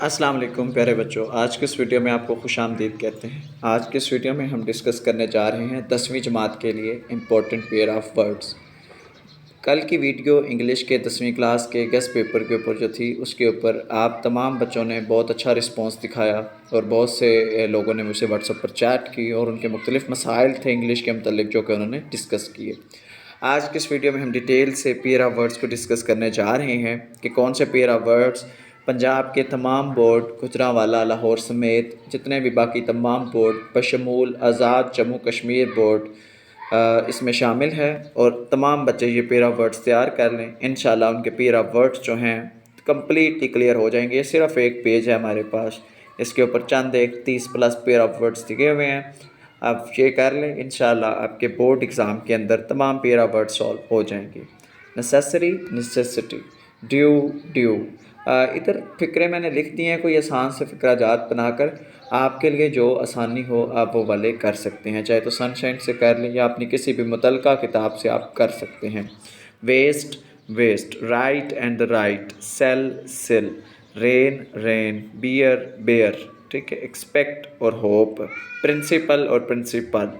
अस्सलाम वालेकुम प्यारे बच्चों। आज के इस वीडियो में आपको खुश आमदीद कहते हैं। आज के इस वीडियो में हम डिस्कस करने जा रहे हैं 10वीं जमात के लिए इम्पोर्टेंट पेयर ऑफ वर्ड्स। कल की वीडियो इंग्लिश के 10वीं क्लास के गेस्ट पेपर के ऊपर जो थी उसके ऊपर आप तमाम बच्चों ने बहुत अच्छा रिस्पॉन्स दिखाया और बहुत से लोगों ने मुझसे व्हाट्सएप पर चैट की और उनके मुख्तलिफ मसाइल थे इंग्लिश के मतलब जो कि उन्होंने डिस्कस किए। आज के इस वीडियो में हम डिटेल से पेयर ऑफ वर्ड्स को डिस्कस करने जा रहे हैं कि कौन से पेयर ऑफ वर्ड्स पंजाब के तमाम बोर्ड, गुजरांवाला, लाहौर समेत जितने भी बाकी तमाम बोर्ड बशमूल आज़ाद जम्मू कश्मीर बोर्ड इसमें शामिल है और तमाम बच्चे ये पेयर ऑफ वर्ड्स तैयार कर लें। इंशाल्लाह उनके पेयर ऑफ वर्ड्स जो हैं कम्प्लीटली क्लियर हो जाएंगे। ये सिर्फ एक पेज है हमारे पास, इसके ऊपर चंद एक 30+ पेयर ऑफ वर्ड्स दिए हुए हैं। आप ये कर लें, इंशाल्लाह आपके बोर्ड एग्ज़ाम के अंदर तमाम पेयर ऑफ वर्ड्स सॉल्व हो जाएंगे। Necessary, necessity, due, due. इधर फ़िक्रे मैंने लिख दिए हैं, कोई आसान से फ़िक्राजात बनाकर आपके लिए जो आसानी हो आप वो वाले कर सकते हैं। चाहे तो सनशाइन से कर लें या अपनी किसी भी मुतल्लिका किताब से आप कर सकते हैं। Waste, waist, right and the write, sale, cell, rain, reign, bear, bare, ठीक है। एक्सपेक्ट और होप, प्रिंसिपल और प्रिंसिपल,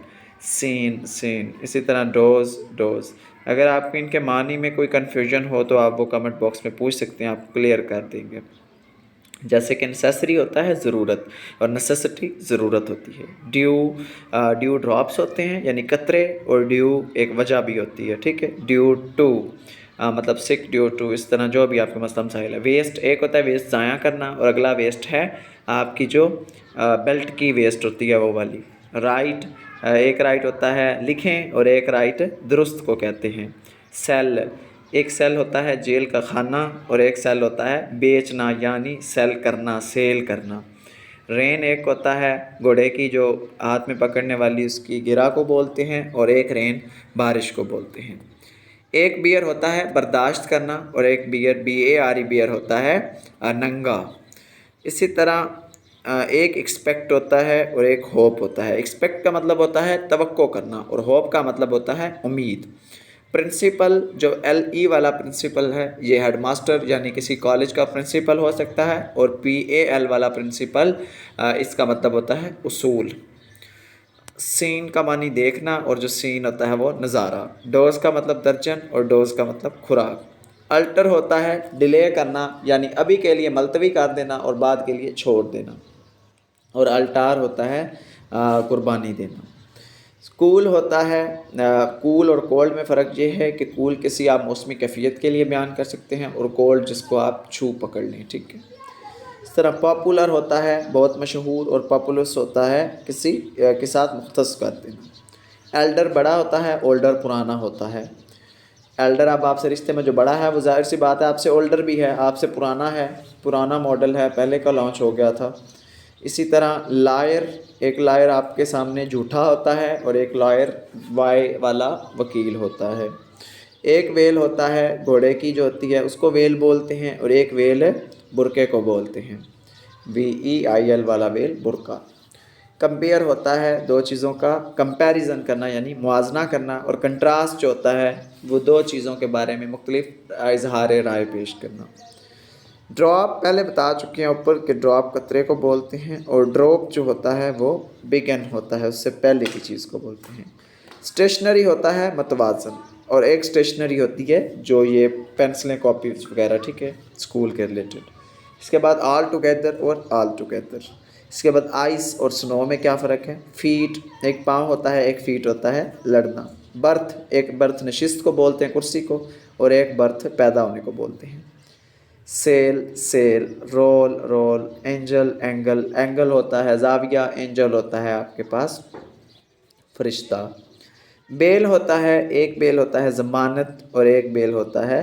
सीन, सीन, इसी तरह डोज, डोज। अगर आपको इनके मानी में कोई कन्फ्यूजन हो तो आप वो कमेंट बॉक्स में पूछ सकते हैं, आप क्लियर कर देंगे। जैसे कि नेसेसरी होता है ज़रूरत और नेसेसिटी ज़रूरत होती है। ड्यू, ड्यू ड्रॉप्स होते हैं यानी कतरे, और ड्यू एक वजह भी होती है, ठीक है। ड्यू टू मतलब सिक, ड्यू टू, इस तरह जो भी आपके मसला मसाइल है। वेस्ट एक होता है वेस्ट ज़ाया करना और अगला वेस्ट है आपकी जो बेल्ट की वेस्ट होती है वो वाली। राइट, एक राइट होता है लिखें और एक राइट दुरुस्त को कहते हैं। सेल, एक सेल होता है जेल का खाना और एक सेल होता है बेचना यानी सेल करना, सेल करना। रेन एक होता है घोड़े की जो हाथ में पकड़ने वाली उसकी गिरा को बोलते हैं और एक रेन बारिश को बोलते हैं। एक बियर होता है बर्दाश्त करना और एक बियर BARE बियर होता है नंगा। इसी तरह एक एक्सपेक्ट होता है और एक होप होता है। एक्सपेक्ट का मतलब होता है तवक्को करना और होप का मतलब होता है उम्मीद। प्रिंसिपल जो LE वाला प्रिंसिपल है ये हेडमास्टर यानी किसी कॉलेज का प्रिंसिपल हो सकता है और PAL वाला प्रिंसिपल इसका मतलब होता है उसूल। सीन का मानी देखना और जो सीन होता है वो नज़ारा। डोज का मतलब दर्जन और डोज का मतलब खुराक। अल्टर होता है डिले करना यानी अभी के लिए मुलतवी कर देना और बाद के लिए छोड़ देना। और अल्टार होता है कुर्बानी देना। कूल होता है, कूल और कोल्ड में फ़र्क ये है कि कूल किसी आप मौसमी कैफियत के लिए बयान कर सकते हैं और कोल्ड जिसको आप छू पकड़ लें, ठीक है। इस तरह पॉपुलर होता है बहुत मशहूर और पॉपुलस होता है किसी के साथ मुख्तस कर देना। एल्डर बड़ा होता है, ओल्डर पुराना होता है। एल्डर अब आपसे रिश्ते में जो बड़ा है वो ज़ाहिर सी बात है आपसे ओल्डर भी है, आपसे पुराना है, पुराना मॉडल है, पहले का लॉन्च हो गया था। इसी तरह लायर, एक लायर आपके सामने झूठा होता है और एक लायर वाई वाला वकील होता है। एक वेल होता है घोड़े की जो होती है उसको वेल बोलते हैं और एक वेल बुरके को बोलते हैं, VEIL वाला वेल बुरका। कंपेयर होता है दो चीज़ों का कंपैरिजन करना यानी मुआजना करना और कंट्रास्ट जो होता है वो दो चीज़ों के बारे में मुख्तलिफ इजहार राय पेश करना। ड्रॉप पहले बता चुके हैं ऊपर कि ड्रॉप कतरे को बोलते हैं और ड्रॉप जो होता है वो बिगन होता है, उससे पहले की चीज़ को बोलते हैं। स्टेशनरी होता है मतवाजन और एक स्टेशनरी होती है जो ये पेंसिलें कॉपी वगैरह, ठीक है, स्कूल के रिलेटेड। इसके बाद ऑल टुगेदर और ऑल टुगेदर। इसके बाद आइस और स्नो में क्या फ़र्क है। फीट एक पाँव होता है, एक फीट होता है लड़ना। बर्थ, एक बर्थ नशिस्त को बोलते हैं कुर्सी को और एक बर्थ पैदा होने को बोलते हैं। Sale, cell, role, roll, angel, angle, angle होता है जाविया, एंजल होता है आपके पास फरिश्ता। बेल होता है, एक बेल होता है ज़मानत और एक बेल होता है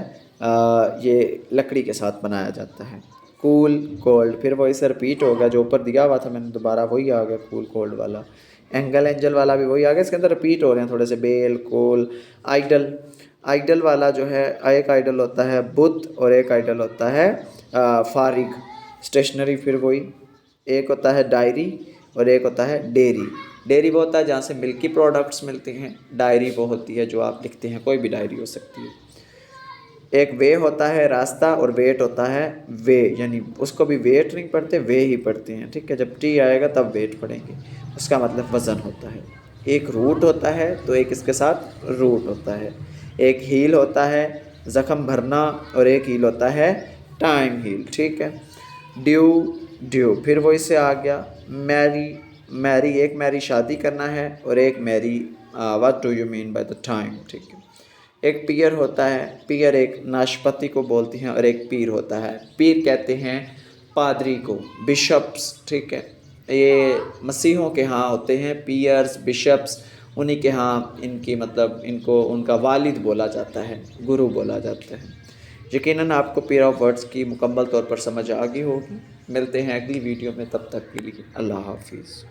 ये लकड़ी के साथ बनाया जाता है। कूल, कोल्ड, फिर वही से रिपीट होगा जो ऊपर दिया हुआ था मैंने दोबारा वही आ गया कूल कोल्ड वाला। एंगल एंजल वाला भी वही आ गया, इसके अंदर रिपीट हो रहे हैं थोड़े से। बेल, कोल, आइडल, आइडल वाला जो है एक आइडल होता है बुद्ध और एक आइडल होता है फारिग। स्टेशनरी फिर वही, एक होता है डायरी और एक होता है डेयरी। डेयरी वो होता है जहाँ से मिल्की प्रोडक्ट्स मिलते हैं, डायरी वो होती है जो आप लिखते हैं, कोई भी डायरी हो सकती है। ایک وے ہوتا ہے راستہ اور ویٹ ہوتا ہے وے، یعنی اس کو بھی ویٹ نہیں پڑھتے، وے ہی پڑھتے ہیں، ٹھیک ہے، جب ٹی آئے گا تب ویٹ پڑھیں گے، اس کا مطلب وزن ہوتا ہے۔ ایک روٹ ہوتا ہے تو ایک اس کے ساتھ روٹ ہوتا ہے، ایک ہیل ہوتا ہے زخم بھرنا اور ایک ہیل ہوتا ہے ٹائم ہیل، ٹھیک ہے۔ ڈیو پھر وہی سے آ گیا۔ میری ایک میری شادی کرنا ہے اور ایک میری what do you mean by the time، ٹھیک ہے۔ ایک پیئر ہوتا ہے، پیئر ایک ناشپاتی کو بولتے ہیں، اور ایک پیر ہوتا ہے، پیر کہتے ہیں پادری کو، بشپس، ٹھیک ہے۔ یہ مسیحوں کے ہاں ہوتے ہیں پیئرز، بشپس، انہی کے ہاں ان کی مطلب ان کو ان کا والد بولا جاتا ہے، گرو بولا جاتا ہے۔ یقیناً آپ کو پیئر آف ورڈز کی مکمل طور پر سمجھ آ گئی ہوگی۔ ملتے ہیں اگلی ویڈیو میں، تب تک کے لیے اللہ حافظ۔